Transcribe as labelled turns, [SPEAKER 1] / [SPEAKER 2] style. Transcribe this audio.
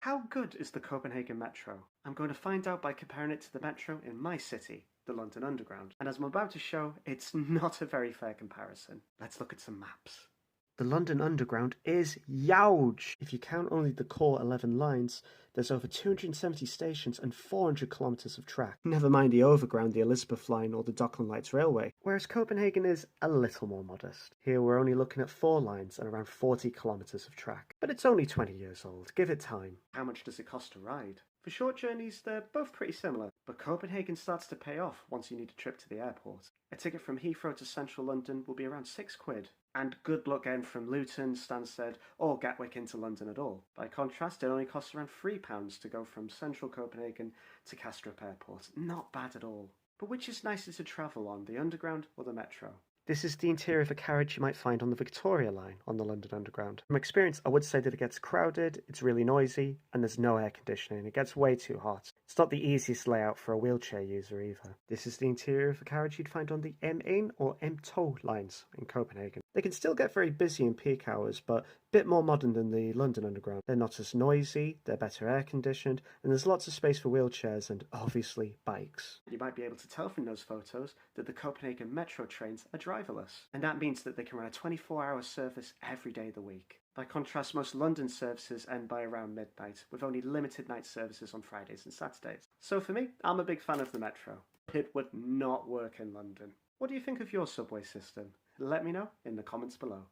[SPEAKER 1] How good is the Copenhagen Metro? I'm going to find out by comparing it to the Metro in my city, the London Underground. And as I'm about to show, it's not a very fair comparison. Let's look at some maps. The London Underground is huge! If you count only the core 11 lines, there's over 270 stations and 400 kilometres of track. Never mind the overground, the Elizabeth line or the Dockland Lights Railway. Whereas Copenhagen is a little more modest. Here we're only looking at 4 lines and around 40 kilometres of track. But it's only 20 years old, give it time. How much does it cost to ride? For short journeys, they're both pretty similar, but Copenhagen starts to pay off once you need a trip to the airport. A ticket from Heathrow to central London will be around £6, and good luck getting from Luton, Stansted or Gatwick into London at all. By contrast, it only costs around £3 to go from central Copenhagen to Kastrup Airport. Not bad at all. But which is nicer to travel on, the Underground or the Metro? This is the interior of a carriage you might find on the Victoria line on the London Underground. From experience, I would say that it gets crowded, it's really noisy, and there's no air conditioning. It gets way too hot. It's not the easiest layout for a wheelchair user either. This is the interior of a carriage you'd find on the M1 or M2 lines in Copenhagen. They can still get very busy in peak hours, but a bit more modern than the London Underground. They're not as noisy, they're better air conditioned, and there's lots of space for wheelchairs and obviously bikes. You might be able to tell from those photos that the Copenhagen Metro trains are driverless, and that means that they can run a 24-hour service every day of the week. By contrast, most London services end by around midnight, with only limited night services on Fridays and Saturdays. So for me, I'm a big fan of the Metro. It would not work in London. What do you think of your subway system? Let me know in the comments below.